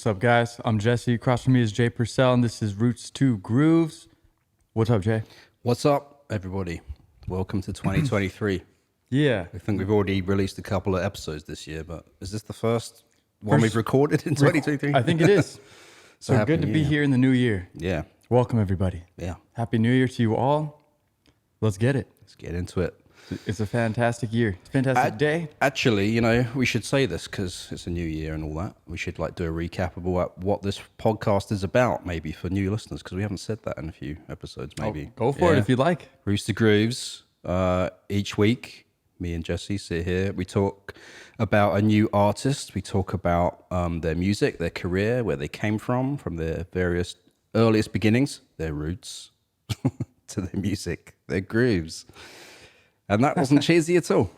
What's up, guys? I'm Jesse. Across from me is Jay Purcell, and this is Roots to Grooves. What's up, Jay? What's up, everybody? Welcome to 2023. Yeah. I think we've already released a couple of episodes this year, but is this the first one we've recorded in 2023? I think it is. So Happy good to New be Year. here in the new year. Yeah, Welcome, everybody. yeah. Happy New Year to you all. Let's get it. Let's get into it. It's a fantastic year. It's a fantastic day. Actually, you know, we should say this because it's a new year and all that. We should do a recap of what this podcast is about, maybe for new listeners, because we haven't said that in a few episodes. Maybe Go for it if you like. Roots to Grooves. Each week, me and Jesse sit here. We talk about a new artist. We talk about their music, their career, where they came from their various earliest beginnings, their roots, to their music, their grooves. And that wasn't cheesy at all.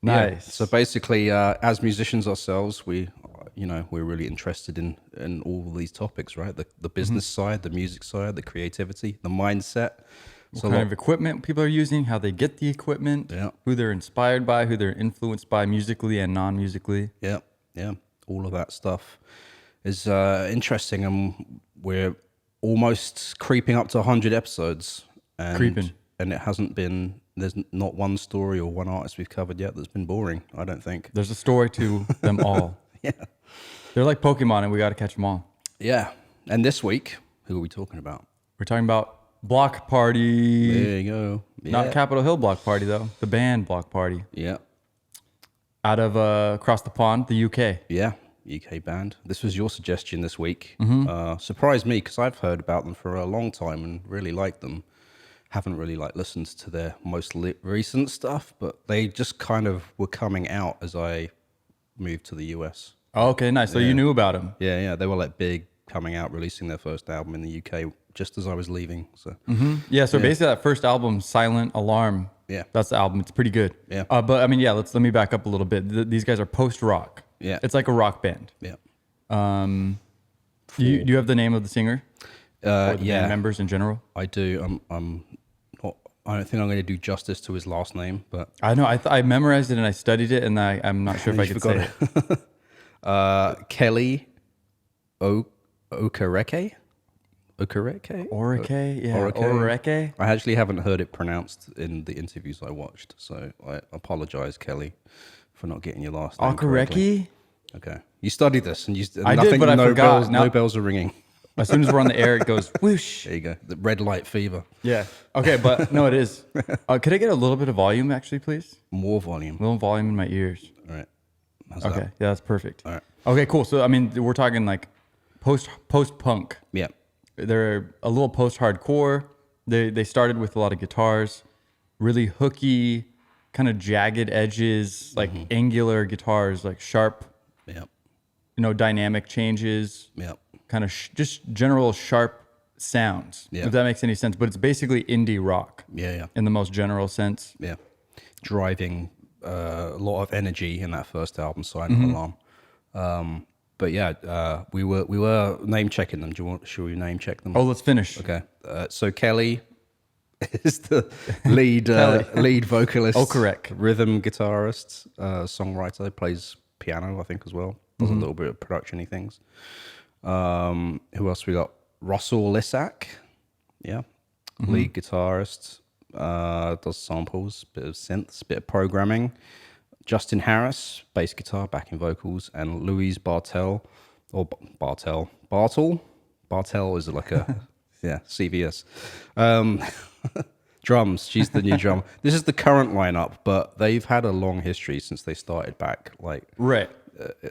Nice. Yeah. So basically, as musicians ourselves, we're really interested in all of these topics, right? The business side, the music side, the creativity, the mindset. What kind of equipment people are using, how they get the equipment, who they're inspired by, who they're influenced by musically and non-musically. Yeah, yeah. All of that stuff is interesting, and we're almost creeping up to 100 episodes. And it hasn't been, there's not one story or one artist we've covered yet that's been boring, I don't think. There's a story to them all. Yeah. They're like Pokemon, and we got to catch them all. Yeah. And this week, who are we talking about? We're talking about Bloc Party. There you go. Yeah. Not Capitol Hill Bloc Party, though. The band Bloc Party. Yeah. Out of across the pond, the UK. Yeah. UK band. This was your suggestion this week. Mm-hmm. Surprised me because I've heard about them for a long time and really liked them. Haven't really listened to their most recent stuff, but they just kind of were coming out as I moved to the US. Oh, okay, nice. So you knew about them. Yeah, yeah. They were big, coming out, releasing their first album in the UK just as I was leaving. So Yeah, so basically that first album, Silent Alarm, Yeah. that's the album. It's pretty good. Yeah. But I mean, yeah, let me back up a little bit. These guys are post-rock. Yeah. It's like a rock band. Yeah. Do you have the name of the singer? Or the Yeah, band members in general? I do. I don't think I'm going to do justice to his last name, but I know. I memorized it and I studied it, and I'm not sure if I could say it. Kelly Okereke? Oreke? Yeah, Oreke. Oreke. I actually haven't heard it pronounced in the interviews I watched, so I apologize, Kelly, for not getting your last name correctly. Okereke? Okay. You studied this, and I did, but I forgot. No bells are ringing. As soon as we're on the air, it goes whoosh. There you go. The red light fever. Yeah. Okay, but no, it is. Could I get a little bit of volume, actually, please? More volume. A little volume in my ears. All right. How's Okay, that? yeah, that's perfect. All right. Okay, cool. So I mean, we're talking like post punk. Yeah. They're a little post hardcore. They started with a lot of guitars, really hooky, kind of jagged edges, like angular guitars, like sharp, Yeah. dynamic changes, Yeah. kind of just general sharp sounds. Yeah. If that makes any sense, but it's basically indie rock. Yeah. Yeah. In the most general sense. Yeah. Driving a lot of energy in that first album, Silent Alarm. But yeah, we were name checking them. Should we name check them? Oh, let's finish. Okay. So Kelly is the lead vocalist. Oh, correct. Rhythm guitarist, songwriter, plays piano, I think, as well. Does a little bit of production-y things. Who else we got? Russell Lissack. Yeah. Lead guitarist. Does samples, bit of synths, bit of programming. Justin Harris, bass guitar, backing vocals, and Louise Bartel, or Bartel. Bartel is like a CVS. Drums. She's the new drummer. This is the current lineup, but they've had a long history since they started back Right.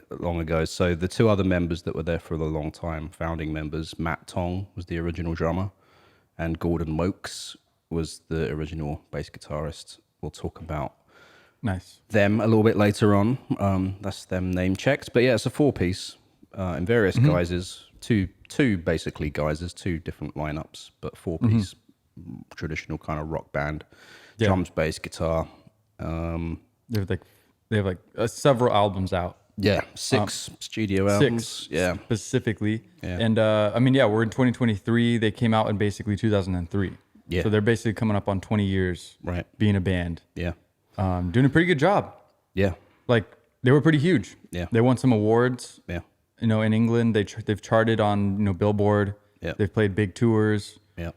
long ago. So the two other members that were there for a long time, founding members, Matt Tong was the original drummer, and Gordon Wokes was the original bass guitarist. We'll talk about Nice. them a little bit later on. That's them name checked. But yeah, it's a four-piece in various guises. Two basically guises, two different lineups, but four-piece traditional kind of rock band. Yeah. Drums, bass, guitar. They have several albums out. Yeah, six studio albums. Yeah. Specifically. Yeah. And we're in 2023. They came out in basically 2003. Yeah. So they're basically coming up on 20 years Right. being a band. Yeah. Doing a pretty good job. Yeah. Like, they were pretty huge. Yeah. They won some awards. Yeah. in England. They've charted on Billboard. Yeah. They've played big tours. Yeah.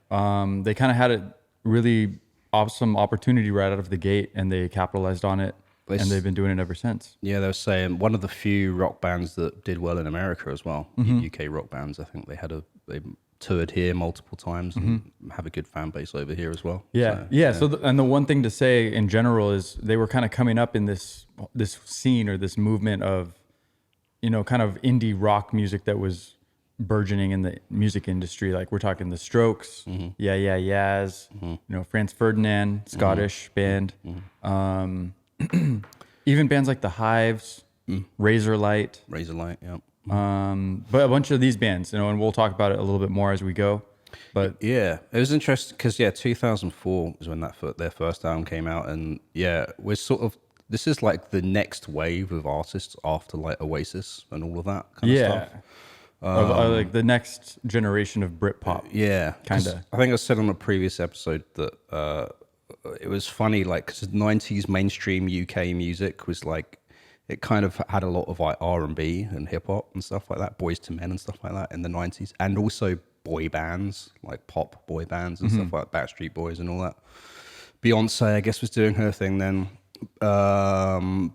They kind of had a really awesome opportunity right out of the gate, and they capitalized on it, and they've been doing it ever since. Yeah, they were saying one of the few rock bands that did well in America as well. UK rock bands. I think they toured here multiple times and have a good fan base over here as well. Yeah. So the one thing to say in general is they were kind of coming up in this scene or this movement of, kind of indie rock music that was burgeoning in the music industry. Like we're talking the Strokes, Yeah Yeahs, Franz Ferdinand, Scottish band, even bands like the Hives, Razorlight, yeah. but a bunch of these bands, and we'll talk about it a little bit more as we go. But yeah, it was interesting because 2004 was when their first album came out, and we're this is like the next wave of artists after like Oasis and all of that kind of stuff. Like the next generation of Britpop. Yeah, kind of. I think I said on a previous episode that it was funny, like because 90s mainstream UK music was like, it kind of had a lot of like R&B and hip hop and stuff like that, Boys to Men and stuff like that in the 90s, and also boy bands, like pop boy bands and stuff like Backstreet Boys and all that. Beyonce, I guess, was doing her thing then, that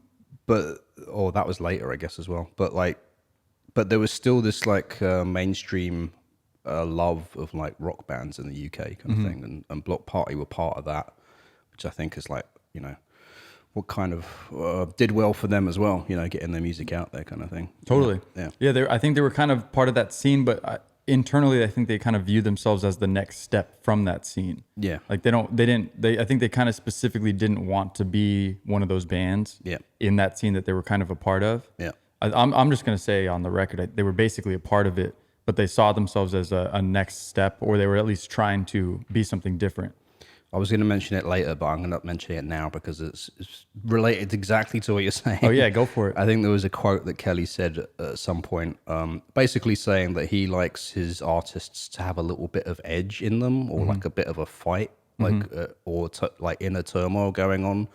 was later, I guess, as well. But there was still this like mainstream love of like rock bands in the UK kind of thing, and Bloc Party were part of that, which I think is like, what kind of did well for them as well, getting their music out there kind of thing. Totally. Yeah. I think they were kind of part of that scene, but internally, I think they kind of view themselves as the next step from that scene. Yeah. Like I think they kind of specifically didn't want to be one of those bands in that scene that they were kind of a part of. Yeah. I'm just going to say on the record, they were basically a part of it, but they saw themselves as a next step, or they were at least trying to be something different. I was going to mention it later, but I'm going to mention it now because it's related exactly to what you're saying. Oh yeah, go for it. I think there was a quote that Kelly said at some point, basically saying that he likes his artists to have a little bit of edge in them, or like a bit of a fight, like like inner turmoil going on.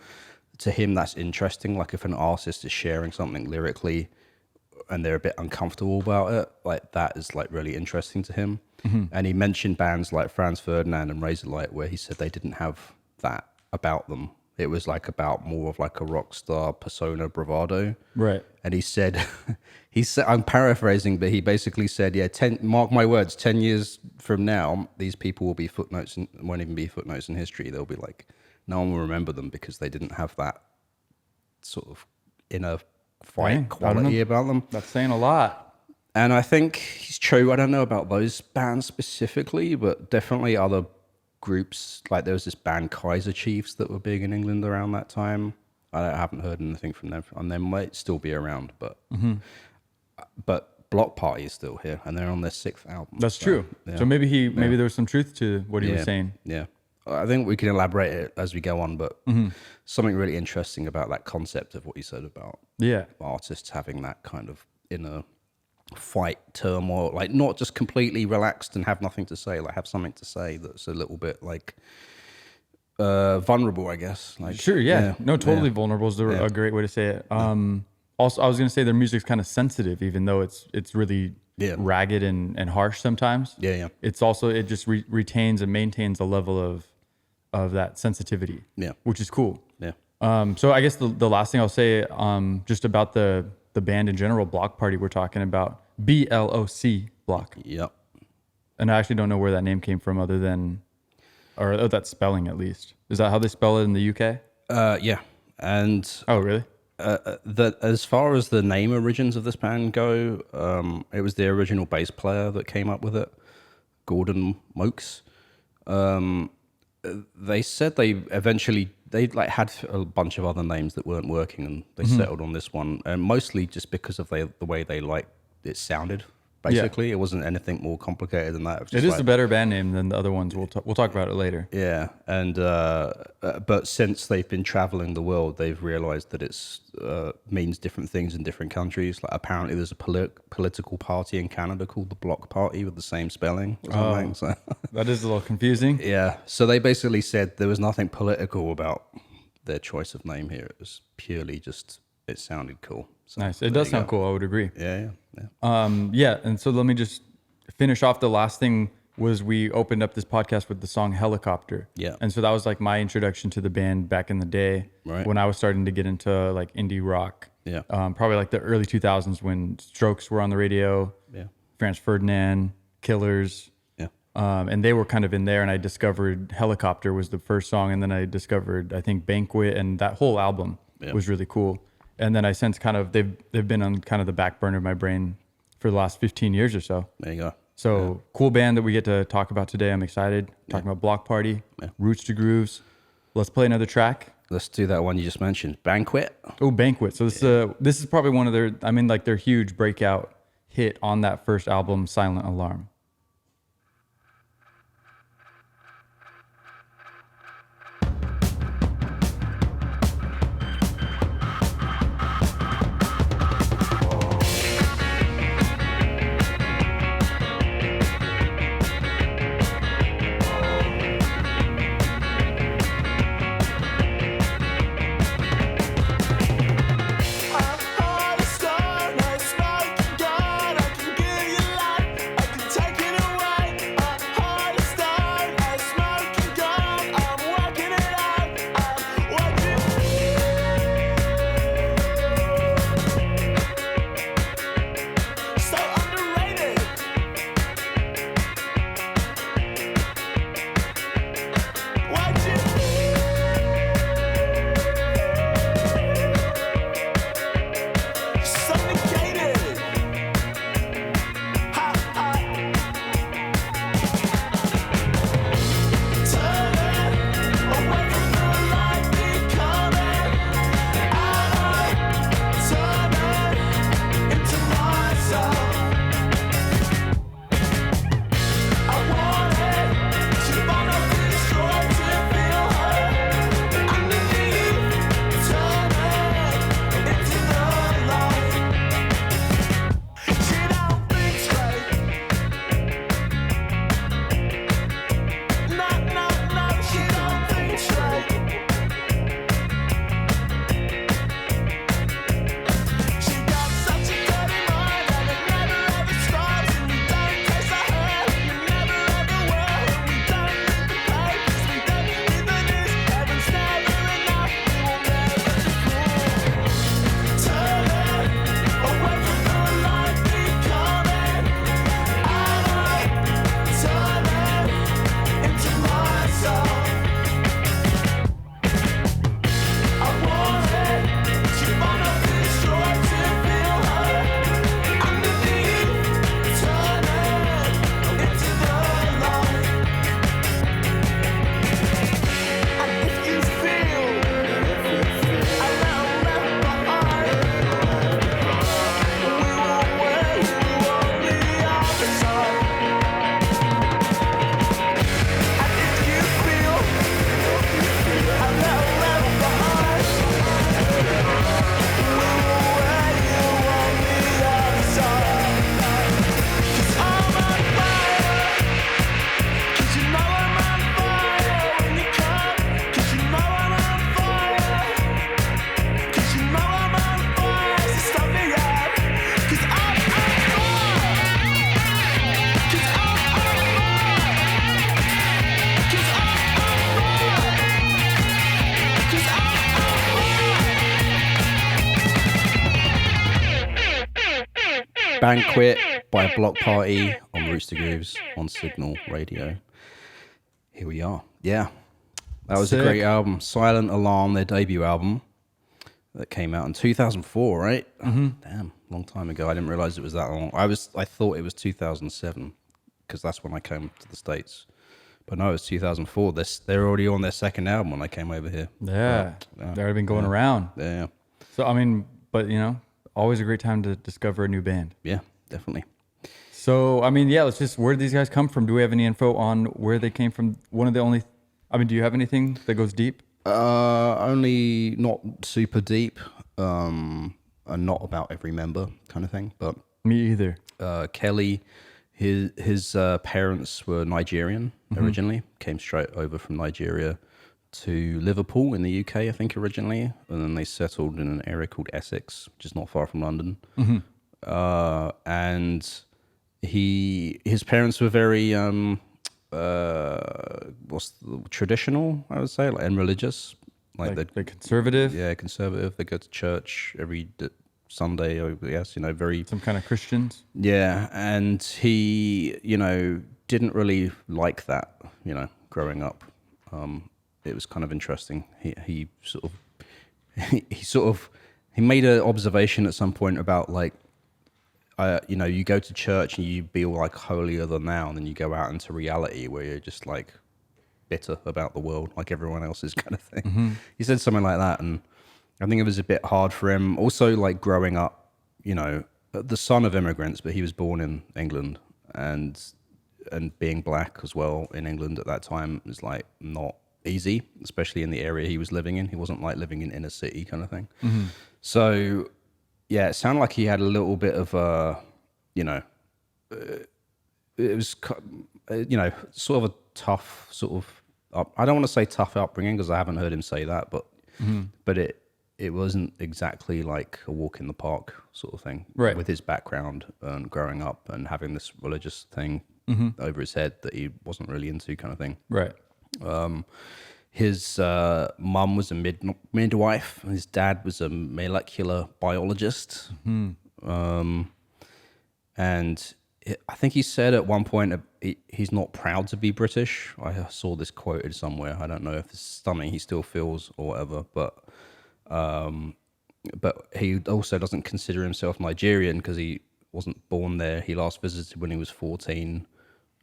To him, that's interesting. Like if an artist is sharing something lyrically and they're a bit uncomfortable about it, like that is like really interesting to him. And he mentioned bands like Franz Ferdinand and Razorlight, where he said they didn't have that about them. It was like about more of like a rock star persona bravado. Right. And he said, I'm paraphrasing, but he basically said, mark my words, 10 years from now, these people will be footnotes and won't even be footnotes in history. They'll be like, no one will remember them because they didn't have that sort of inner fight quality about them. That's saying a lot. And I think he's true. I don't know about those bands specifically, but definitely other groups. Like there was this band Kaiser Chiefs that were big in England around that time. I haven't heard anything from them, and they might still be around. But Bloc Party is still here, and they're on their 6th album. That's true. Yeah. So maybe there was some truth to what he was saying. Yeah. I think we can elaborate it as we go on, but something really interesting about that concept of what you said about artists having that kind of inner fight turmoil, like not just completely relaxed and have nothing to say, like have something to say that's a little bit like vulnerable, I guess. Like sure, no, totally vulnerable is a great way to say it. Also, I was gonna say their music's kind of sensitive, even though it's really ragged and harsh sometimes. It's also it just retains and maintains a level of that sensitivity. Which is cool. So I guess the last thing I'll say just about the band in general, Bloc Party, we're talking about BLOC Bloc. Yep. And I actually don't know where that name came from, other than, or that spelling at least. Is that how they spell it in the UK? Yeah. And oh, really? As far as the name origins of this band go, it was the original bass player that came up with it, Gordon Mokes. They said they like had a bunch of other names that weren't working, and they settled on this one, and mostly just because of the way they liked it sounded. Basically, it wasn't anything more complicated than that. It is a better band name than the other ones. We'll talk about it later. Yeah, and but since they've been traveling the world, they've realized that it's means different things in different countries. Like apparently, there's a political party in Canada called the Bloc Party with the same spelling. Or something. So that is a little confusing. Yeah, so they basically said there was nothing political about their choice of name here. It was purely just it sounded cool. So nice. It does sound cool. I would agree. Yeah. Yeah. And so let me just finish off. The last thing was we opened up this podcast with the song Helicopter. Yeah. And so that was like my introduction to the band back in the day, right, when I was starting to get into like indie rock. Yeah. Probably like the early 2000s when Strokes were on the radio. Yeah. Franz Ferdinand, Killers. Yeah. And they were kind of in there, and I discovered Helicopter was the first song, and then I discovered, I think, Banquet, and that whole album was really cool. And then I sense kind of they've been on kind of the back burner of my brain for the last 15 years or so. There you go. So cool band that we get to talk about today. I'm excited. Talking about Bloc Party, Roots to Grooves. Let's play another track. Let's do that one you just mentioned, Banquet. Oh, Banquet. So this is probably one of their, I mean, like their huge breakout hit on that first album, Silent Alarm. Banquet by Bloc Party on Roots to Grooves on SIGNL Radio. Here we are. Yeah, that was a great album. Silent Alarm, their debut album that came out in 2004, right? Mm-hmm. Damn, long time ago. I didn't realize it was that long. I thought it was 2007 because that's when I came to the States. But no, it was 2004. They're already on their second album when I came over here. Yeah, they've already been going around. Yeah. So, I mean, but you know, always a great time to discover a new band. Yeah, definitely. So, I mean, yeah, where did these guys come from? Do we have any info on where they came from? Do you have anything that goes deep? Only not super deep, and not about every member kind of thing, but... Me either. Kelly, his parents were Nigerian originally, came straight over from Nigeria, to Liverpool in the UK, I think, originally, and then they settled in an area called Essex, which is not far from London. And his parents were very traditional, I would say, and religious, like they're conservative. Yeah, conservative. They go to church every Sunday, I guess. Very some kind of Christians. Yeah, and he, didn't really like that. Growing up, it was kind of interesting. He made an observation at some point about like, you go to church and you feel like holier than thou, and then you go out into reality where you're just like bitter about the world, like everyone else is, kind of thing. He said something like that, and I think it was a bit hard for him. Also, like growing up, the son of immigrants, but he was born in England, and being black as well in England at that time was like not easy, especially in the area he was living in. He wasn't like living in inner city kind of thing. So yeah, it sounded like he had a little bit of it was sort of a tough sort of I don't want to say tough upbringing, because I haven't heard him say that, but it wasn't exactly like a walk in the park sort of thing, right? With his background and growing up and having this religious thing over his head that he wasn't really into, kind of thing, right? His mum was a midwife, and his dad was a molecular biologist. And I think he said at one point he's not proud to be British. I saw this quoted somewhere. I don't know if it's something he still feels or whatever, but he also doesn't consider himself Nigerian because he wasn't born there. He last visited when he was 14,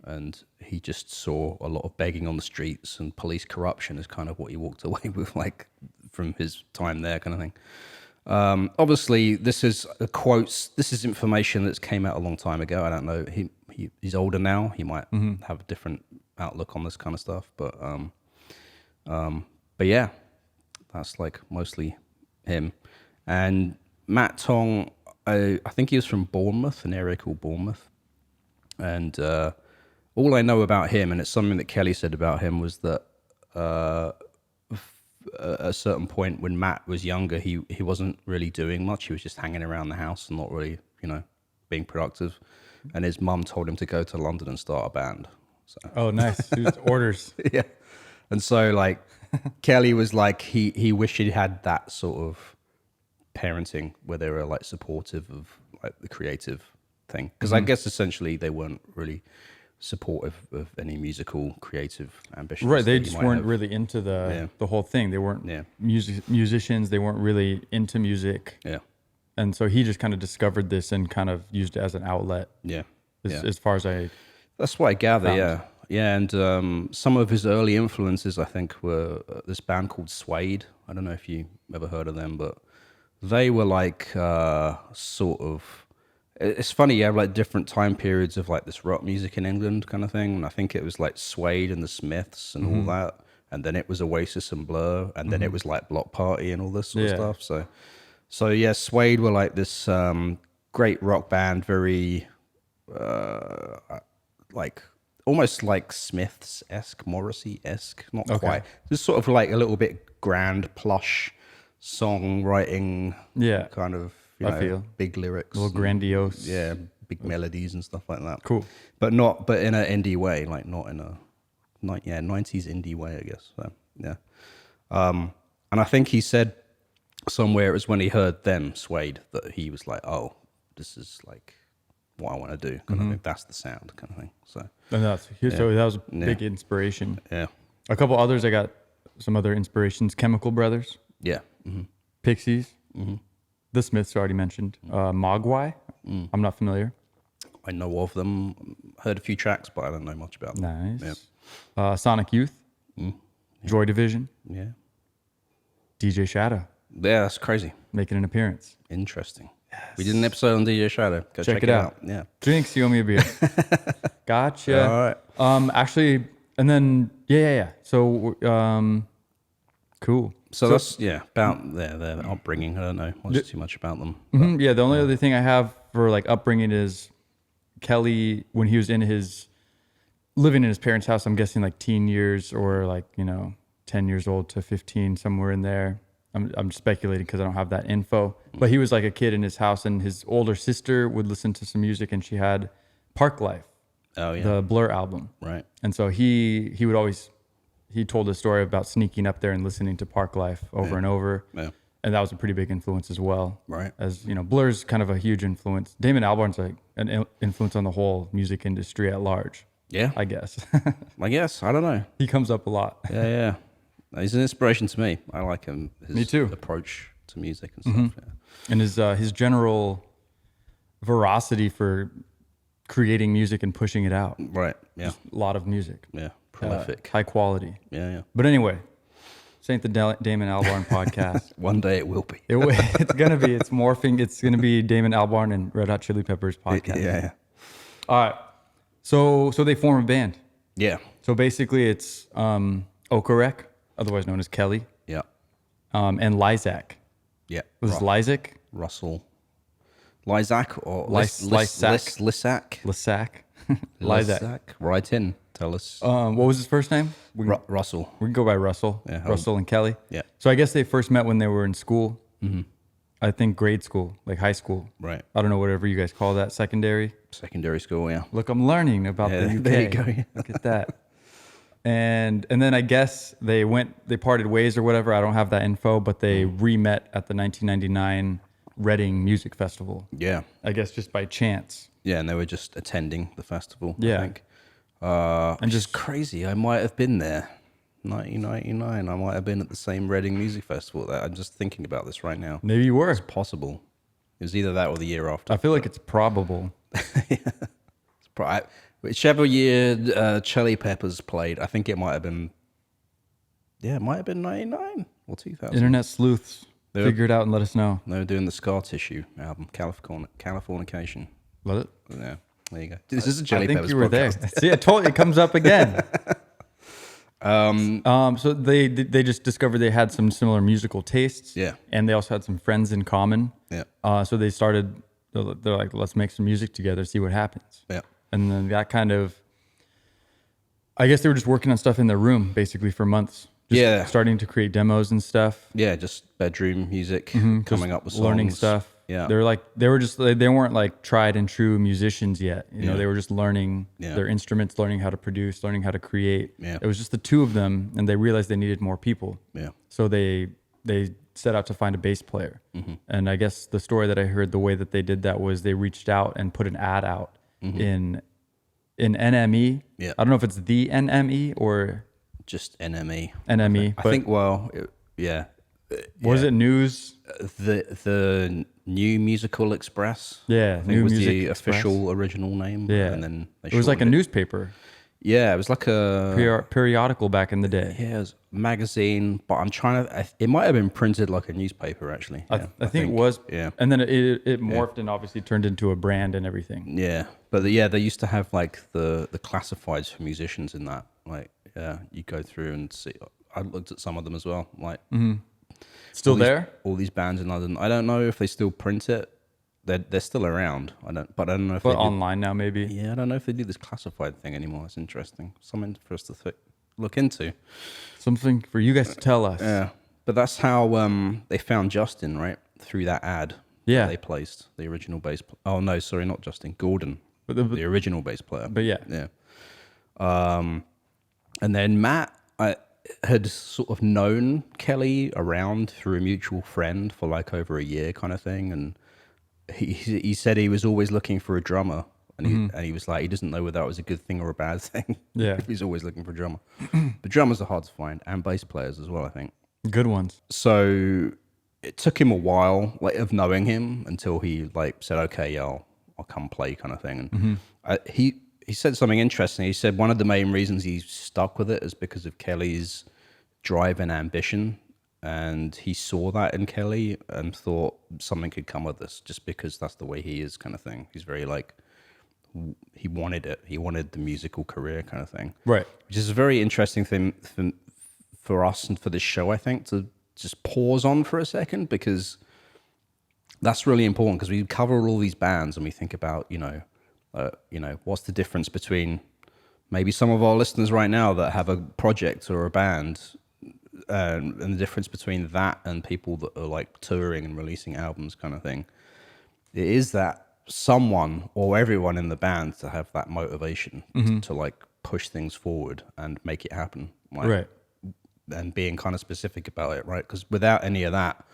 and he just saw a lot of begging on the streets and police corruption is kind of what he walked away with, like from his time there, kind of thing. Obviously, this is quotes. This is information that's came out a long time ago. I don't know. He's older now. He might have a different outlook on this kind of stuff. But yeah, that's like mostly him. And Matt Tong, I think he was from Bournemouth, an area called Bournemouth. And all I know about him, and it's something that Kelly said about him, was that at a certain point when Matt was younger, he wasn't really doing much. He was just hanging around the house and not really, being productive. And his mum told him to go to London and start a band. So. Oh, nice. Orders. Yeah. And so, like, Kelly was like, he wished he had that sort of parenting where they were, like, supportive of, like, the creative thing. Because I guess, essentially, they weren't really supportive of any musical creative ambitions. Right, they just weren't really into the whole thing. They weren't musicians. They weren't really into music. Yeah. And so he just kind of discovered this and kind of used it as an outlet. Yeah. As far as that's what I gather, found. Yeah, and some of his early influences, I think, were this band called Suede. I don't know if you ever heard of them, but they were like sort of... It's funny, you have like different time periods of like this rock music in England kind of thing. And I think it was like Suede and the Smiths and all that. And then it was Oasis and Blur. And then it was like Bloc Party and all this sort of stuff. So yeah, Suede were like this great rock band, very like almost like Smiths-esque, Morrissey-esque, not quite. Just sort of like a little bit grand, plush songwriting kind of, I feel big lyrics, a little grandiose, big melodies and stuff like that. Cool, but in an indie way, like not in a 90s indie way, I guess. So and I think he said somewhere it was when he heard them Suede that he was like, oh, this is like what I want to do. Kind of think that's the sound, kind of thing. So so that was a big inspiration. Yeah, a couple others. I got some other inspirations: Chemical Brothers, Pixies. The Smiths already mentioned. Mogwai. I'm not familiar. I know of them. Heard a few tracks, but I don't know much about them. Nice. Sonic Youth. Joy Division. Yeah. DJ Shadow. Yeah, that's crazy. Making an appearance. Interesting. Yes. We did an episode on DJ Shadow. Go check it out. Yeah. Drinks, you owe me a beer. Gotcha. All right. Actually, and then So, cool. So that's about their upbringing. I don't know too much about them. Yeah, the only other thing I have for like upbringing is Kelly, when he was living in his parents' house, I'm guessing like teen years or like 10 years old to 15, somewhere in there. I'm speculating because I don't have that info. But he was like a kid in his house, and his older sister would listen to some music, and she had Park Life, the Blur album. Right. And so he would always, he told a story about sneaking up there and listening to Park Life over and over. Yeah. And that was a pretty big influence as well. Right. As you know, Blur's kind of a huge influence. Damon Albarn's like an influence on the whole music industry at large. Yeah. I guess. I guess. I don't know. He comes up a lot. Yeah. He's an inspiration to me. I like him. Me too. Approach to music and stuff. Yeah. And his general veracity for creating music and pushing it out. Right. Yeah. Just a lot of music. Yeah. Prolific. High quality. Yeah. But anyway, this ain't the Damon Albarn podcast. One day it will be. It's gonna be. It's morphing. It's gonna be Damon Albarn and Red Hot Chili Peppers podcast. Yeah. All right. So they form a band. Yeah. So basically, it's Okarek, otherwise known as Kelly. Yeah. And Lysak. Yeah. Was it Lysak? Russell. Lysak or Lysak? Lysak. Lysak. Write in. Tell us. What was his first name? Russell. We can go by Russell. Yeah, Russell and Kelly. Yeah. So I guess they first met when they were in school. Mm-hmm. I think grade school, like high school. Right. I don't know, whatever you guys call that, secondary. Secondary school, yeah. Look, I'm learning about the UK. There you go. Yeah. Look at that. And then I guess they parted ways or whatever. I don't have that info, but they re-met at the 1999 Reading Music Festival. Yeah. I guess just by chance. Yeah, and they were just attending the festival, Yeah. I think. And just crazy. I might have been there. 1999. I might have been at the same Reading Music Festival. I'm just thinking about this right now. Maybe you were. It's possible. It was either that or the year after. I feel like it's probable. Whichever year Chili Peppers played, I think it might have been. Yeah, it might have been 99 or 2000. Internet sleuths, figure it out and let us know. They were doing the Scar Tissue album, Californication. Let it? Yeah, there you go. This is a Chili Peppers podcast. I think you were there. See, I told you, it comes up again. So they just discovered they had some similar musical tastes. Yeah. And they also had some friends in common. Yeah. So they started, they're like, let's make some music together, see what happens. Yeah. And then that kind of, I guess they were just working on stuff in their room basically for months. Just starting to create demos and stuff. Yeah, just bedroom music, coming up with songs. Learning stuff. Yeah. They weren't like tried and true musicians yet. You know, they were just learning their instruments, learning how to produce, learning how to create. Yeah. It was just the two of them, and they realized they needed more people. Yeah. So they set out to find a bass player. Mm-hmm. And I guess the story that I heard, the way that they did that was they reached out and put an ad out in NME. Yeah. I don't know if it's the NME or just NME. NME. I think was it news? The New Musical Express. Yeah, I think it was the official original name. Yeah, and then it was like a newspaper. Yeah, it was like a periodical back in the day. Yeah, it was a magazine, but I'm trying to. It might have been printed like a newspaper, actually. I think it was. Yeah, and then it morphed and obviously turned into a brand and everything. Yeah, but they used to have like the classifieds for musicians in that. Like, you go through and see. I looked at some of them as well. Like, still there? All these bands in London. I don't know if they still print it. They're still around. I don't know if they online now maybe. Yeah, I don't know if they do this classified thing anymore. It's interesting. Something for us to look into. Something for you guys to tell us. Yeah, but that's how they found Justin, right? Through that ad. Yeah, they placed the original bass. Oh no, sorry, not Justin. Gordon, the original bass player. But yeah. And then Matt, I had sort of known Kelly around through a mutual friend for like over a year, kind of thing, and. He said he was always looking for a drummer, and he was like, he doesn't know whether that was a good thing or a bad thing. Yeah, he's always looking for a drummer. But drummers are hard to find, and bass players as well, I think. Good ones. So it took him a while, like, of knowing him until he like said, "Okay, yeah, I'll come play," kind of thing. And he said something interesting. He said one of the main reasons he stuck with it is because of Kelly's drive and ambition. And he saw that in Kelly and thought something could come of this just because that's the way he is, kind of thing. He's very like, he wanted it. He wanted the musical career, kind of thing. Right. Which is a very interesting thing for us and for this show, I think, to just pause on for a second, because that's really important, because we cover all these bands and we think about, what's the difference between maybe some of our listeners right now that have a project or a band and the difference between that and people that are like touring and releasing albums kind of thing, it is that someone or everyone in the band to have that motivation to like push things forward and make it happen, like, right? And being kind of specific about it, right? Because without any of that,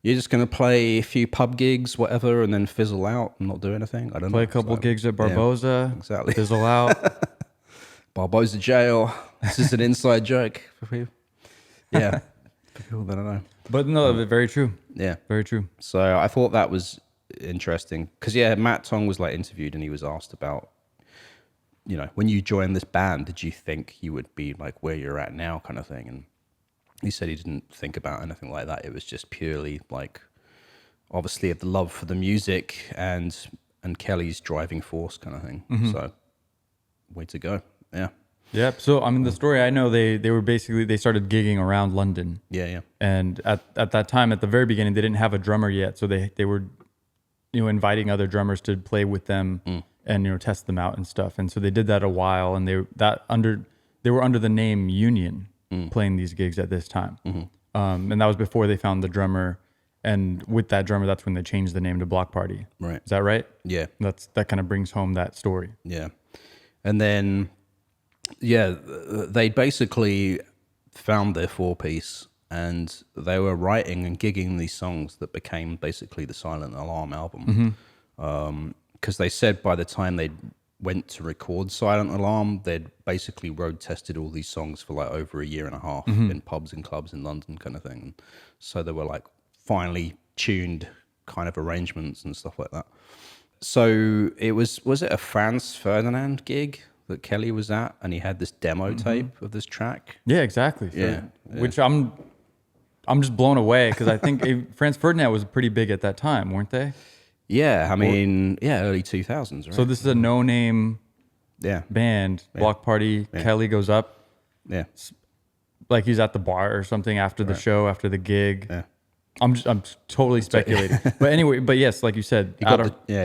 you're just going to play a few pub gigs, whatever, and then fizzle out and not do anything. I don't know. Play a couple gigs at Barboza, exactly. Fizzle out. Barboza jail. This is an inside joke for people. Yeah, for people that don't know. But no, very true. Yeah, very true. So I thought that was interesting because Matt Tong was like interviewed and he was asked about, you know, when you joined this band, did you think you would be like where you're at now, kind of thing? And he said he didn't think about anything like that. It was just purely like, obviously, the love for the music and Kelly's driving force, kind of thing. So, way to go. Yeah. Yep. So I mean, the story I know, they were basically, they started gigging around London. Yeah. And at that time, at the very beginning, they didn't have a drummer yet, so they were, you know, inviting other drummers to play with them and, you know, test them out and stuff. And so they did that a while, and they were under the name Union playing these gigs at this time. And that was before they found the drummer. And with that drummer, that's when they changed the name to Bloc Party. Right. Is that right? Yeah. That kind of brings home that story. Yeah. And then, they basically found their 4-piece and they were writing and gigging these songs that became basically the Silent Alarm album. Because they said by the time they went to record Silent Alarm, they'd basically road tested all these songs for like over a year and a half in pubs and clubs in London, kind of thing. So they were like finely tuned kind of arrangements and stuff like that. So it was it a Franz Ferdinand gig that Kelly was at, and he had this demo tape of this track? Yeah, exactly. Which I'm just blown away because I think Franz Ferdinand was pretty big at that time, weren't they? Yeah, I mean, early 2000s, right? So this is a no-name band, Bloc Party. Kelly goes up. Yeah. Like he's at the bar or something after the show, after the gig. Yeah. I'm totally speculating. But anyway, but yes, like you said. He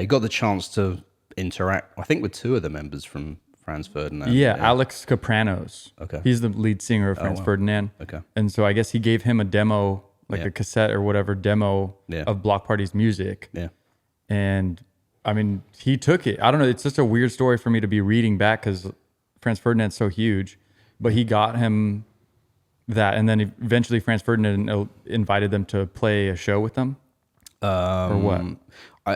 got the chance to interact, I think, with two of the members from Franz Ferdinand. Yeah, Alex Capranos. Okay. He's the lead singer of Franz Ferdinand. Okay. And so I guess he gave him a demo, like a cassette or whatever demo of Bloc Party's music. Yeah. And I mean, he took it. I don't know. It's just a weird story for me to be reading back because Franz Ferdinand's so huge, but he got him that. And then eventually Franz Ferdinand invited them to play a show with them. Or what?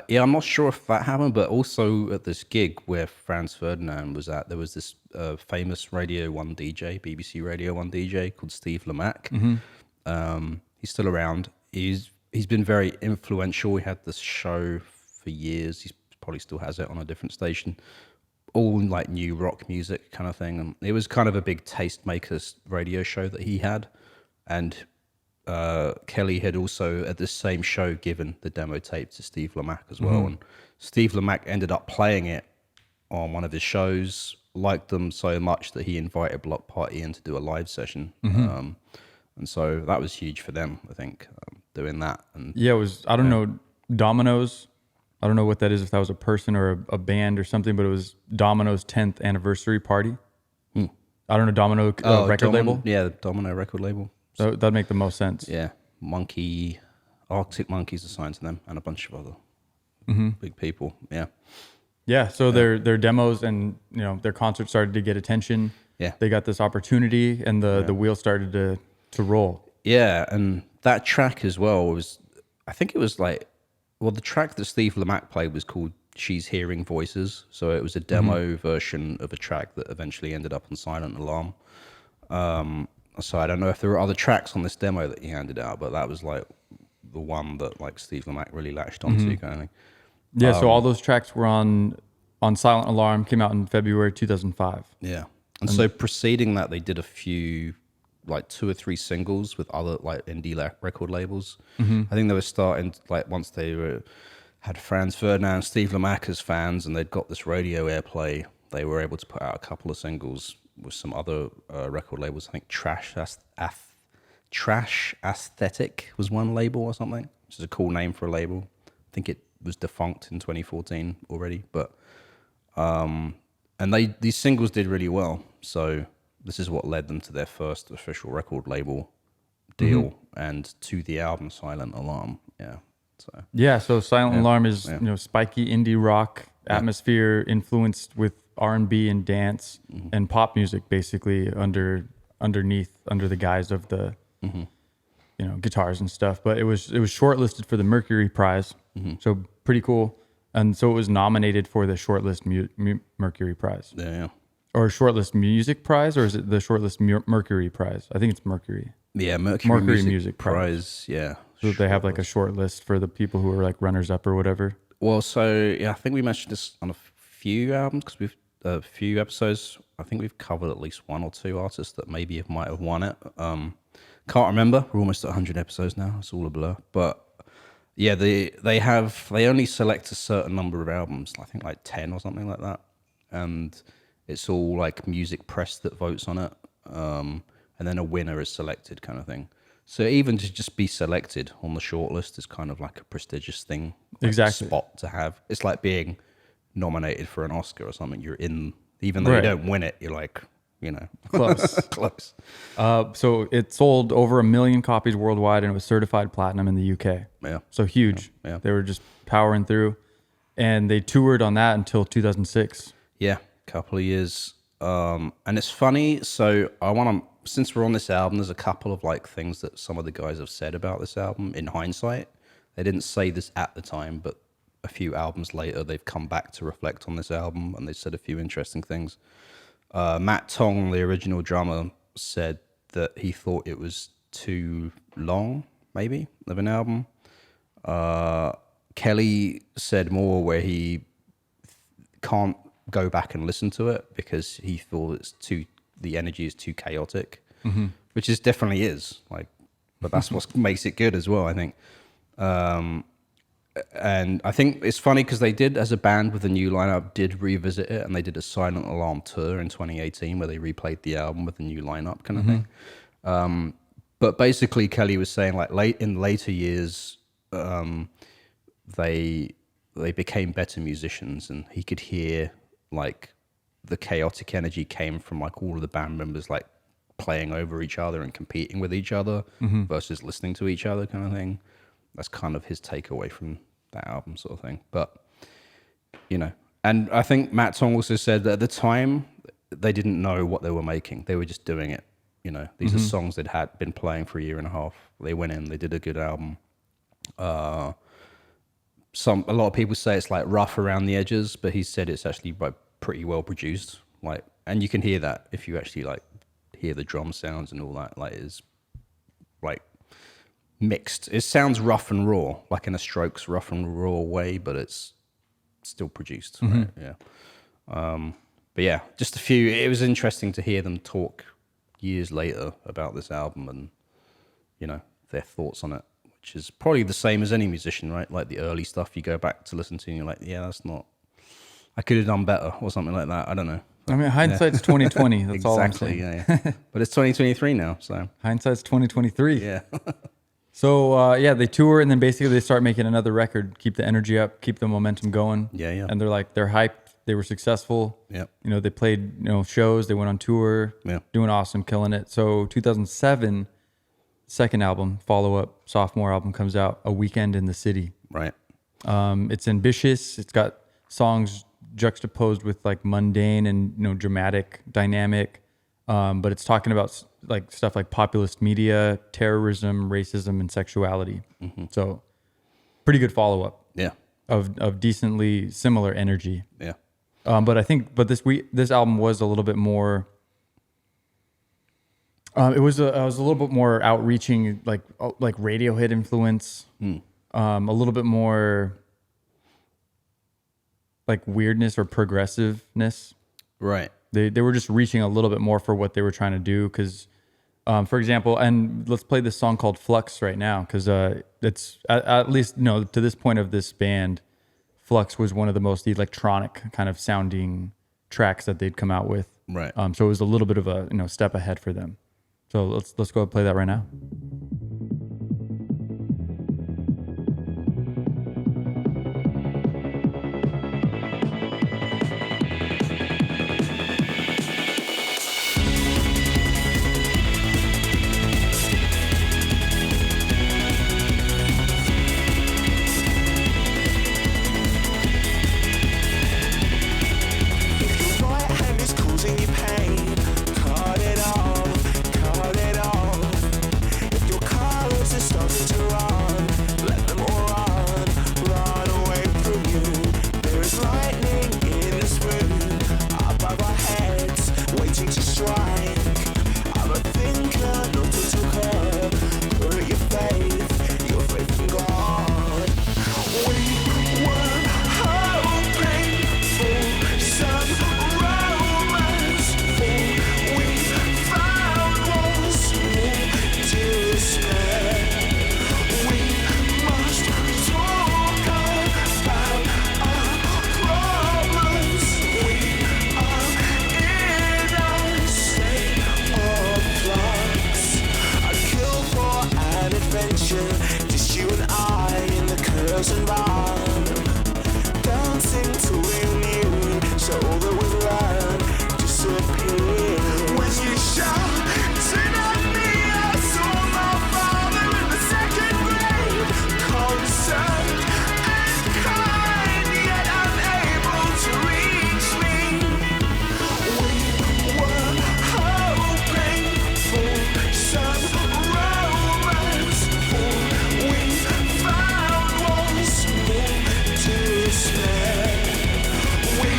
I'm not sure if that happened, but also at this gig where Franz Ferdinand was at, there was this famous Radio 1 DJ, BBC Radio 1 DJ called Steve Lamacq. He's still around. He's been very influential. He had this show for years. He probably still has it on a different station. All like new rock music kind of thing. And it was kind of a big tastemakers radio show that he had. And Kelly had also at this same show given the demo tape to Steve Lamacq as well. And Steve Lamacq ended up playing it on one of his shows, liked them so much that he invited Bloc Party in to do a live session. And so that was huge for them, I think, doing that. And yeah, it was, I don't know, Domino's. I don't know what that is, if that was a person or a band or something, but it was Domino's 10th anniversary party. I don't know, Domino record label? Yeah, the Domino record label. So that'd make the most sense. Yeah, Arctic Monkeys assigned to them, and a bunch of other big people. Yeah. Yeah, so their demos and their concerts started to get attention. Yeah. They got this opportunity, and the wheel started to roll. Yeah, and that track as well was, I think it was like, well, the track that Steve Lamacq played was called She's Hearing Voices. So it was a demo version of a track that eventually ended up on Silent Alarm. So I don't know if there were other tracks on this demo that he handed out, but that was like the one that like Steve Lamacq really latched onto kind of thing. Yeah, so all those tracks were on Silent Alarm, came out in February 2005. Yeah. And so preceding that, they did a few, like 2 or 3 singles with other like indie record labels. I think they were starting, like once they had Franz Ferdinand, Steve Lamacq as fans, and they'd got this radio airplay, they were able to put out a couple of singles with some other record labels. I think Trash Aesthetic was one label or something, which is a cool name for a label. I think it was defunct in 2014 already, but and these singles did really well. So this is what led them to their first official record label deal, and to the album Silent Alarm. So Silent Alarm is spiky indie rock atmosphere influenced with R&B and dance and pop music, basically under the guise of the guitars and stuff. But it was shortlisted for the Mercury Prize, so pretty cool. And so it was nominated for the Shortlist Mercury Prize. Or Shortlist Music Prize, or is it the Shortlist Mercury Prize? I think it's Mercury. Yeah, Mercury Music Prize. Yeah. So they have like a short list for the people who are like runners up or whatever. Well, so I think we mentioned this on a few albums because we've a few episodes. I think we've covered at least one or two artists that maybe might have won it. Can't remember. We're almost at 100 episodes now. It's all a blur. But yeah, they only select a certain number of albums. I think like 10 or something like that, and it's all like Music Press that votes on it, and then a winner is selected, kind of thing. So even to just be selected on the shortlist is kind of like a prestigious thing, like a spot to have. It's like being nominated for an Oscar or something. You're in, even though you don't win it, you're like, close. Close. So it sold over 1 million copies worldwide, and it was certified platinum in the UK. Yeah. So huge. Yeah. They were just powering through, and they toured on that until 2006. Yeah, couple of years. And it's funny. So since we're on this album, there's a couple of like things that some of the guys have said about this album in hindsight. They didn't say this at the time, but a few albums later, they've come back to reflect on this album, and they said a few interesting things. Matt Tong, the original drummer, said that he thought it was too long, maybe, of an album. Kelly said more where he can't go back and listen to it because he thought the energy is too chaotic, which it definitely is. But that's what makes it good as well, I think. And I think it's funny because they did, as a band with a new lineup, did revisit it, and they did a Silent Alarm tour in 2018 where they replayed the album with a new lineup, kind of thing. But basically, Kelly was saying in later years, they became better musicians, and he could hear the chaotic energy came from all of the band members playing over each other and competing with each other versus listening to each other, kind of thing. That's kind of his takeaway from that album, sort of thing. But and I think Matt Tong also said that at the time they didn't know what they were making. They were just doing it. These are songs they'd had been playing for a year and a half. They went in, they did a good album. A lot of people say it's rough around the edges, but he said it's actually pretty well produced. And you can hear that if you actually hear the drum sounds and all that. It's mixed. It sounds rough and raw, in a Strokes rough and raw way, but it's still produced. Right? Yeah. But yeah, just a few. It was interesting to hear them talk years later about this album and their thoughts on it, which is probably the same as any musician, right? The early stuff you go back to listen to and you're like, yeah, that's not, I could have done better or something like that. I don't know. I mean, hindsight's 2020. That's exactly, all I'm saying. Yeah. But it's 2023 now, so hindsight's 2023. Yeah. So they tour, and then basically they start making another record, keep the energy up, keep the momentum going. Yeah. And they're hyped. They were successful. Yeah. They played shows. They went on tour. Yeah. Doing awesome, killing it. So 2007, second album, follow-up, sophomore album comes out, A Weekend in the City. Right. It's ambitious. It's got songs juxtaposed with mundane and dramatic dynamic. But it's talking about stuff like populist media, terrorism, racism, and sexuality. So pretty good follow-up. Yeah. Of decently similar energy. Yeah. But this album was a little bit more. It was a little bit more outreaching, like Radiohead influence. A little bit more weirdness or progressiveness. Right. They were just reaching a little bit more for what they were trying to do. Because, for example, and let's play this song called Flux right now, because it's at least to this point of this band, Flux was one of the most electronic kind of sounding tracks that they'd come out with. Right. So it was a little bit of a step ahead for them. So let's go ahead and play that right now. station, just you and I in the curtain bar, dancing to renew, so all that we've learned disappears. When you shouted at me, I saw my father in the second grade concert, and kind, yet unable to reach me. We were hoping for some romance. All we found was more despair. We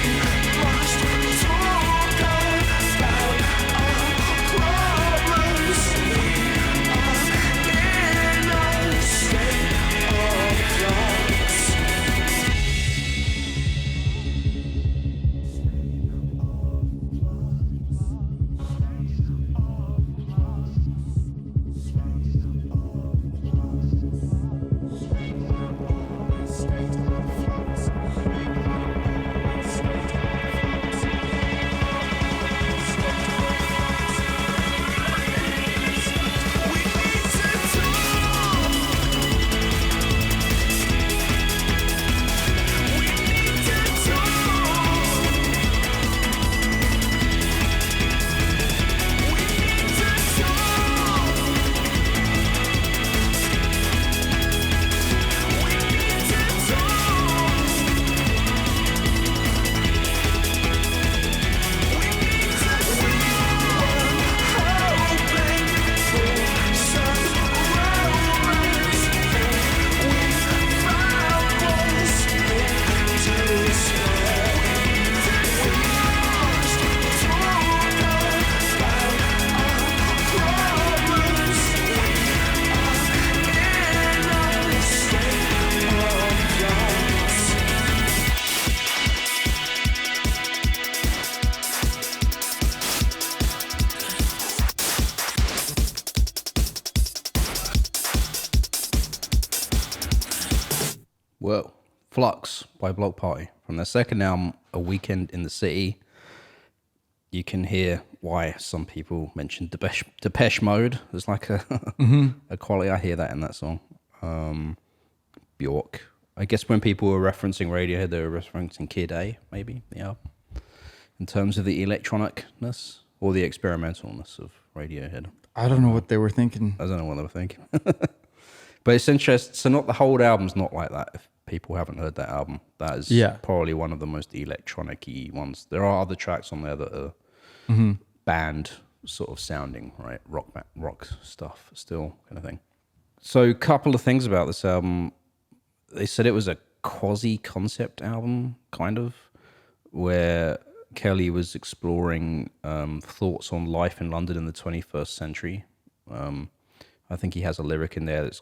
must talk about our problems. We are in a state of flux. Well, Flux by Bloc Party. From their second album, A Weekend in the City, you can hear why some people mention Depeche Mode. There's like a quality. I hear that in that song. Bjork. I guess when people were referencing Radiohead, they were referencing Kid A, maybe, the album. In terms of the electronicness or the experimentalness of Radiohead. I don't know what they were thinking. I don't know what they were thinking. But it's interesting. So not the whole album's not like that. If people haven't heard that album, that is probably one of the most electronic-y ones. There are other tracks on there that are band sort of sounding, right? Rock stuff still kind of thing. So a couple of things about this album. They said it was a quasi-concept album, kind of, where Kelly was exploring thoughts on life in London in the 21st century. I think he has a lyric in there that's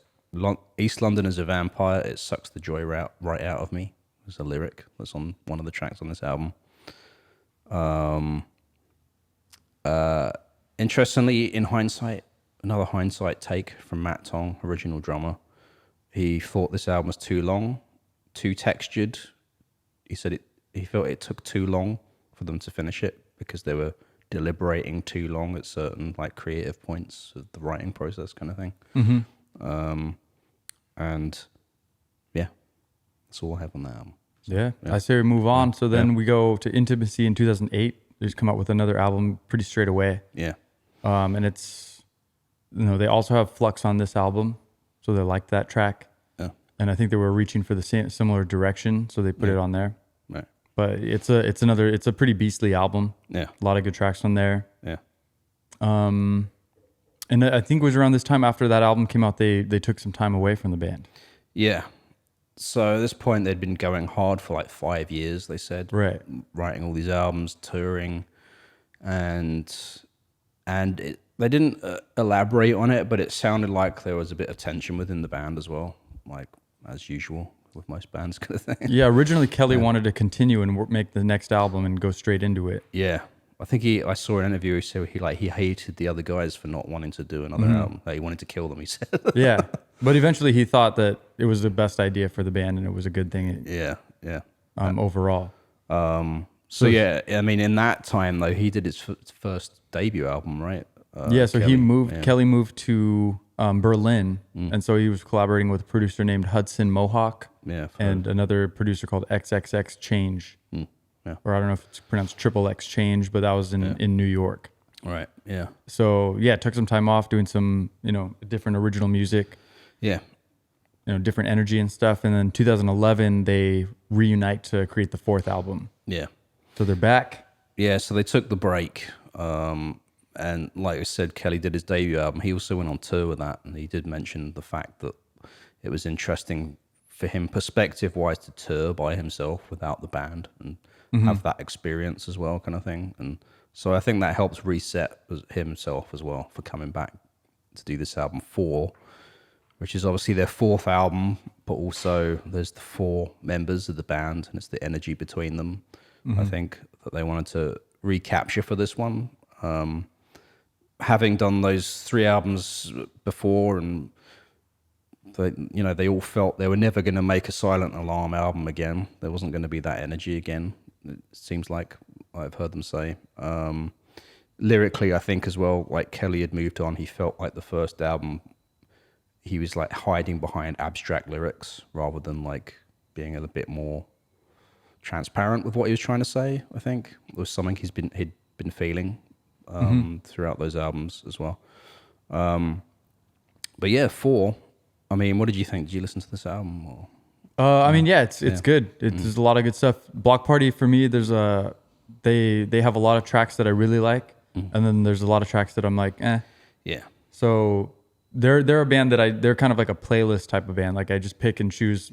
East London is a vampire, it sucks the joy right out of me. There's a lyric that's on one of the tracks on this album. Interestingly, in hindsight, another hindsight take from Matt Tong, original drummer, he thought this album was too long, too textured. He said he felt it took too long for them to finish it because they were deliberating too long at certain like creative points of the writing process kind of thing. And yeah, that's all I have on that album. So, I say we move on. So then we go to Intimacy in 2008. They just come out with another album pretty straight away. Yeah. And it's, they also have Flux on this album. So they liked that track. Yeah. And I think they were reaching for the similar direction. So they put it on there. Right. But it's a pretty beastly album. Yeah. A lot of good tracks on there. Yeah. And I think it was around this time after that album came out, they took some time away from the band. Yeah. So at this point, they'd been going hard for like 5 years, they said. Right. Writing all these albums, touring. And they didn't elaborate on it, but it sounded like there was a bit of tension within the band as well, like as usual with most bands kind of thing. Yeah, originally Kelly wanted to continue and make the next album and go straight into it. Yeah. I think I saw an interview. He said he hated the other guys for not wanting to do another album. Like, he wanted to kill them. He said. Yeah, but eventually he thought that it was the best idea for the band and it was a good thing. Yeah. Overall. So yeah, I mean, in that time though, he did his first debut album, right? So Kelly. Kelly moved to Berlin, and so he was collaborating with a producer named Hudson Mohawk, and another producer called XXX Change, or I don't know if it's pronounced Triple X Change, but that was in New York. Right. Yeah. So took some time off doing some different original music. Yeah. Different energy and stuff, and then 2011 they reunite to create the fourth album. Yeah. So they're back. Yeah. So they took the break. And like I said, Kelly did his debut album. He also went on tour with that, and he did mention the fact that it was interesting for him, perspective-wise, to tour by himself without the band and have that experience as well, kind of thing. And so I think that helps reset himself as well for coming back to do this album 4, which is obviously their fourth album, but also there's the 4 members of the band, and it's the energy between them, I think, that they wanted to recapture for this one. Having done those 3 albums before, and they all felt they were never going to make a Silent Alarm album again. There wasn't going to be that energy again. It seems like I've heard them say. Lyrically, I think as well, like Kelly had moved on. He felt like the first album, he was like hiding behind abstract lyrics rather than like being a bit more transparent with what he was trying to say. I think it was something he'd been feeling throughout those albums as well. But yeah, 4. I mean, what did you think? Did you listen to this album? Or? It's good. There's a lot of good stuff. Bloc Party for me, there's they have a lot of tracks that I really like, and then there's a lot of tracks that I'm like, eh. Yeah. So they're a band that they're kind of like a playlist type of band. Like I just pick and choose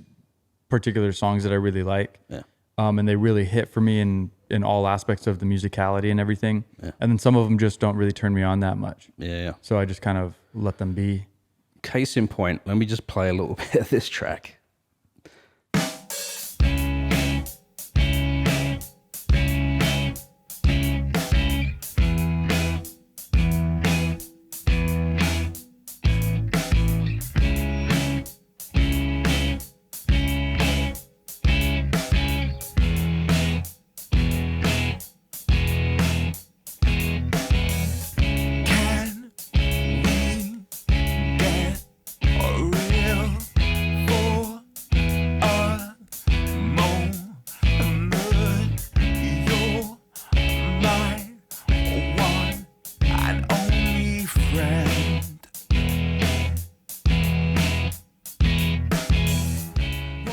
particular songs that I really like. Yeah. And they really hit for me in all aspects of the musicality and everything. Yeah. And then some of them just don't really turn me on that much. Yeah. So I just kind of let them be. Case in point, let me just play a little bit of this track.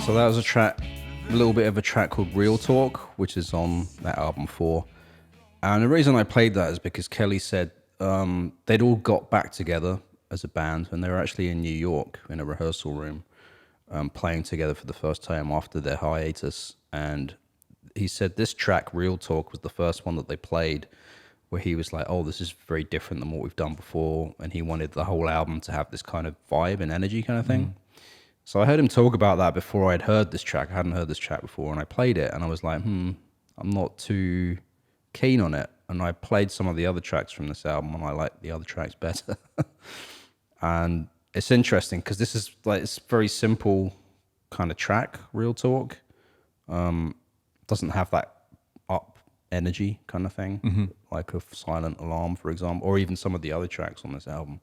So that was a little bit of a track called Real Talk, which is on that album 4. And the reason I played that is because Kelly said they'd all got back together as a band, and they were actually in New York in a rehearsal room playing together for the first time after their hiatus. And he said this track, Real Talk, was the first one that they played where he was like, oh, this is very different than what we've done before. And he wanted the whole album to have this kind of vibe and energy kind of thing. So I heard him talk about that before I'd heard this track. I hadn't heard this track before, and I played it, and I was like, I'm not too keen on it. And I played some of the other tracks from this album, and I like the other tracks better. And it's interesting because this is like, it's very simple kind of track, Real Talk. Doesn't have that up energy kind of thing, like a Silent Alarm, for example, or even some of the other tracks on this album.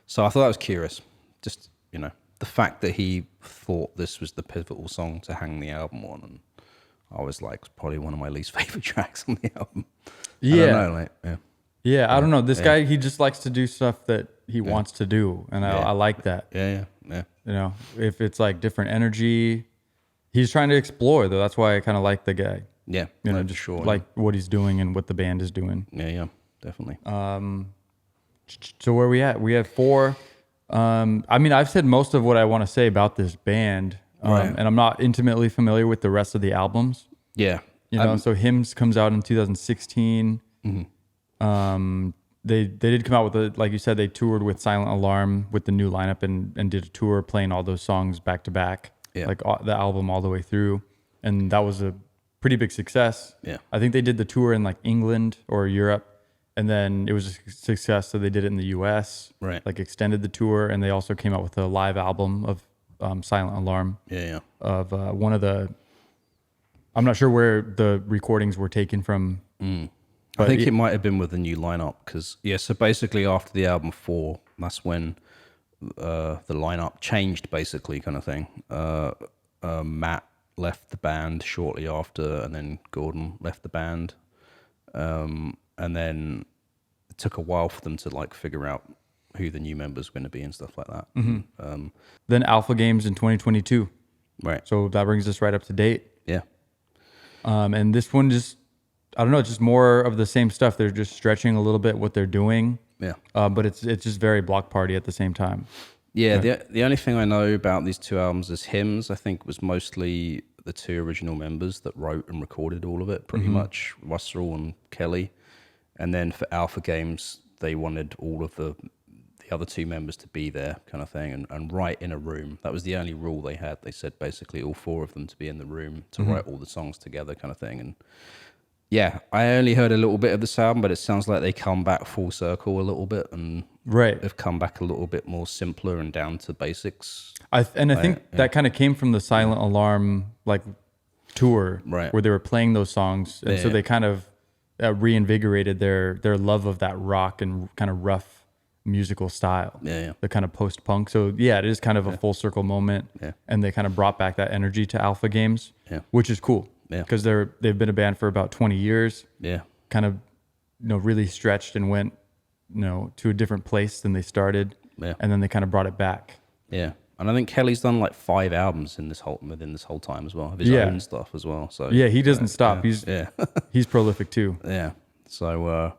So I thought that was curious. Just, the fact that he thought this was the pivotal song to hang the album on, and I was like, it's probably one of my least favorite tracks on the album. Yeah. I don't know, I don't know. This guy, he just likes to do stuff that he wants to do, and I like that. Yeah. If it's like different energy, he's trying to explore, though. That's why I kind of like the guy. Yeah, just sure. Like what he's doing and what the band is doing. Yeah, definitely. So where are we at? We have 4. I've said most of what I want to say about this band, and I'm not intimately familiar with the rest of the albums. Yeah. So Hymns comes out in 2016. They did come out with like you said, they toured with Silent Alarm with the new lineup and did a tour playing all those songs back to back, like the album all the way through. And that was a pretty big success. Yeah. I think they did the tour in like England or Europe. And then it was a success, so they did it in the U.S., like extended the tour, and they also came out with a live album of Silent Alarm. Of one of the, I'm not sure where the recordings were taken from. I think it might have been with the new lineup because so basically after the album 4, that's when the lineup changed, basically, kind of thing. Matt left the band shortly after, and then Gordon left the band, and then it took a while for them to like figure out who the new members were going to be and stuff like that. Mm-hmm. Then Alpha Games in 2022, right? So that brings us right up to date. Yeah. And this one just, I don't know, just more of the same stuff. They're just stretching a little bit what they're doing. Yeah. But it's just very Bloc Party at the same time. Yeah. The only thing I know about these 2 albums is Hymns, I think, was mostly the 2 original members that wrote and recorded all of it, pretty much, Russell and Kelly. And then for Alpha Games, they wanted all of the other 2 members to be there, kind of thing, and write in a room. That was the only rule they had. They said basically all 4 of them to be in the room to write all the songs together, kind of thing. And yeah, I only heard a little bit of this album, but it sounds like they come back full circle a little bit, and have come back a little bit more simpler and down to basics. I think that kind of came from the Silent Alarm like tour, where they were playing those songs, and so they kind of reinvigorated their love of that rock and kind of rough musical style. The kind of post-punk. So yeah, it is kind of a full circle moment, and they kind of brought back that energy to Alpha Games, which is cool. Because they've been a band for about 20 years. Kind of, really stretched and went, to a different place than they started. And then they kind of brought it back. And I think Kelly's done like 5 albums within this whole time as well, of his own stuff as well. So he doesn't stop. He's he's prolific too. So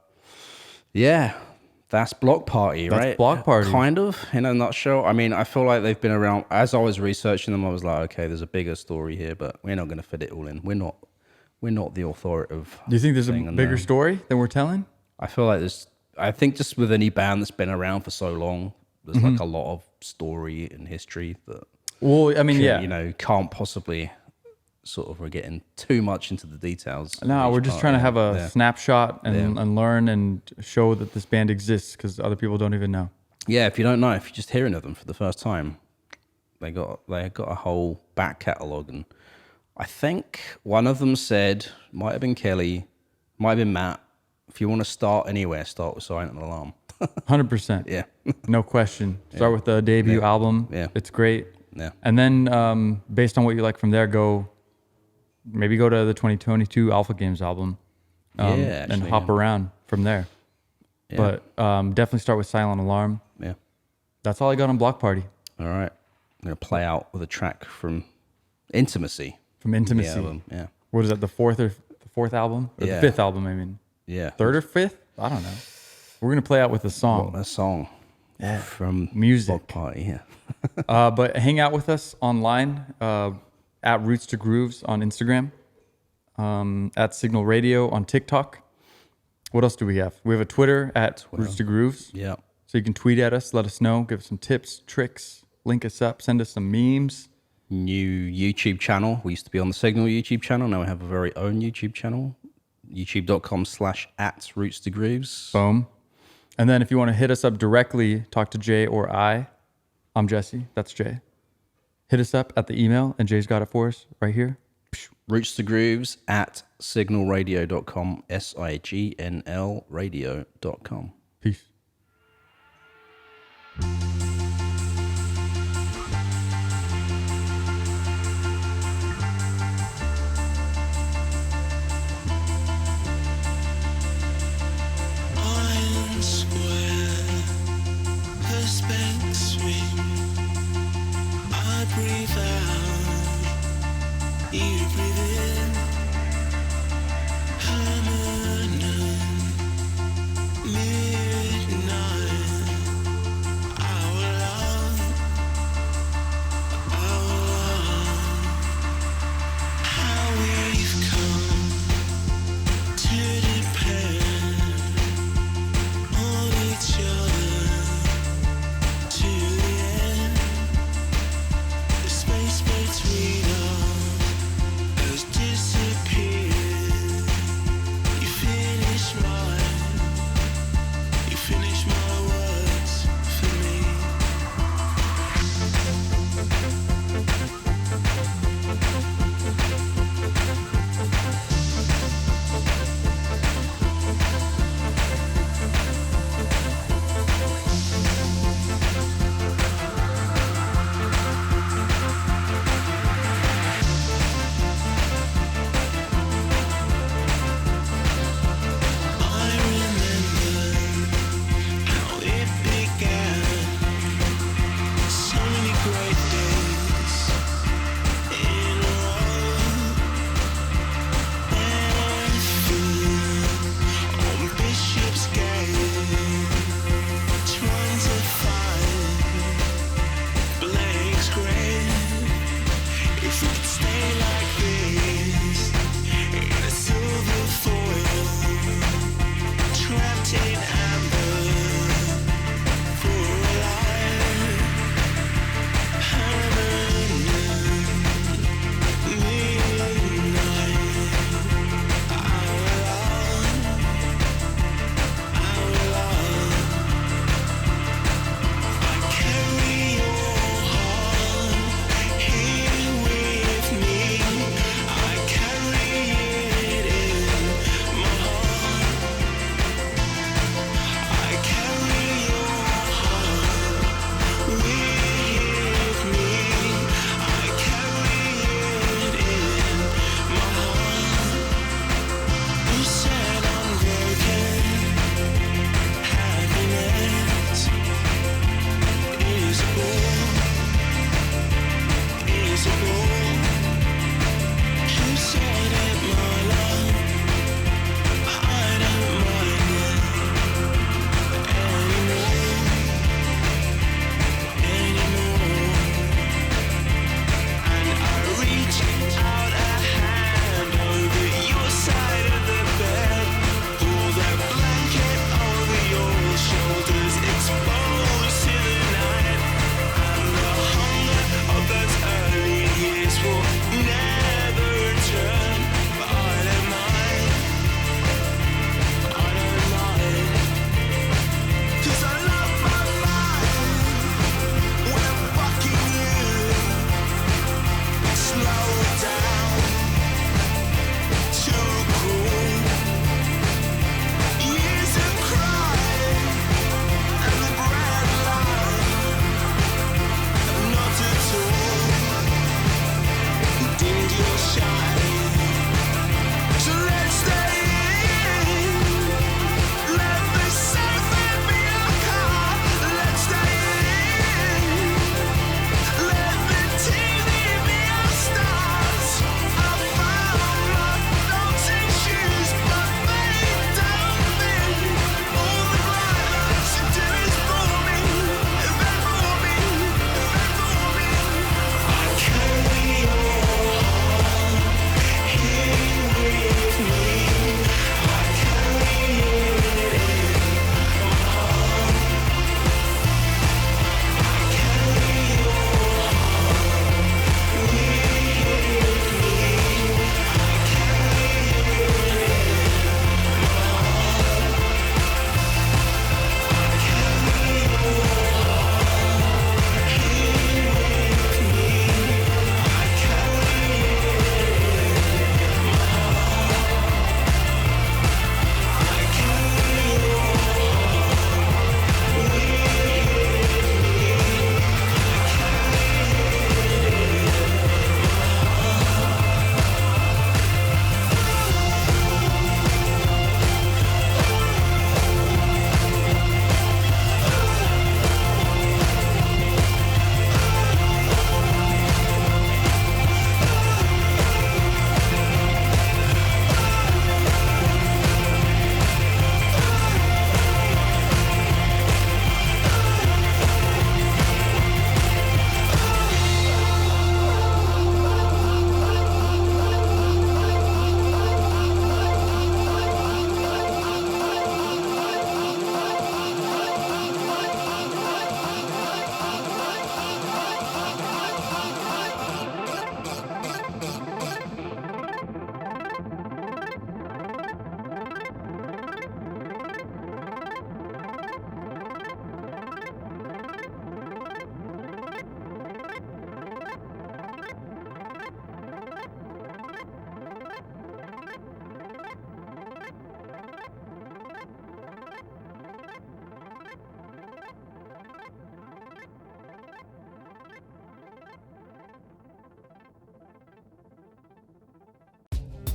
that's Bloc Party, right? That's Bloc Party. Kind of, in a nutshell. I mean, I feel like they've been around. As I was researching them, I was like, okay, there's a bigger story here, but we're not going to fit it all in. We're not the authoritative. Do you think there's a bigger story than we're telling? I feel like I think just with any band that's been around for so long, there's like a lot of story and history that. Well, I mean, can't possibly sort of we're getting too much into the details. No, we're just trying to have a snapshot and learn and show that this band exists, because other people don't even know. Yeah, if you don't know, if you're just hearing of them for the first time, they got a whole back catalogue, and I think one of them said, might have been Kelly, might have been Matt, if you want to start anywhere, start with Silent Alarm. 100%. Yeah. No question. Start with the debut album. Yeah. It's great. Yeah. And then based on what you like from there, go to the 2022 Alpha Games album, and hop around from there. Yeah. But definitely start with Silent Alarm. Yeah. That's all I got on Bloc Party. All right. I'm going to play out with a track from Intimacy. From Intimacy. Album. Yeah. What is that, the fourth album? Or the 5th album, I mean. Yeah. 3rd or 5th? I don't know. We're going to play out with a song. A song. Yeah. From music. Bloc Party, yeah. But hang out with us online, at Roots to Grooves on Instagram, at SIGNL Radio on TikTok. What else do we have? We have a Twitter at Roots to Grooves. Yeah. So you can tweet at us, let us know, give us some tips, tricks, link us up, send us some memes. New YouTube channel. We used to be on the SIGNL YouTube channel. Now we have a very own YouTube channel. youtube.com/@Roots2Grooves. Boom. And then if you want to hit us up directly, talk to Jay or I'm Jesse. That's Jay. Hit us up at the email, and Jay's got it for us right here. Roots2Grooves@signalradio.com. SIGNL radio.com. Peace. Breathe out, you breathe in. This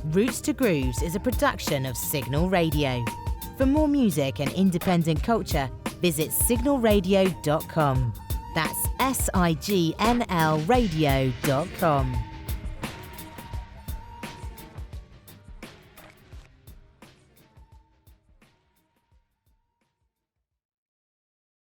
Roots to Grooves is a production of SIGNL Radio. For more music and independent culture, visit signalradio.com. That's SIGNL radio.com.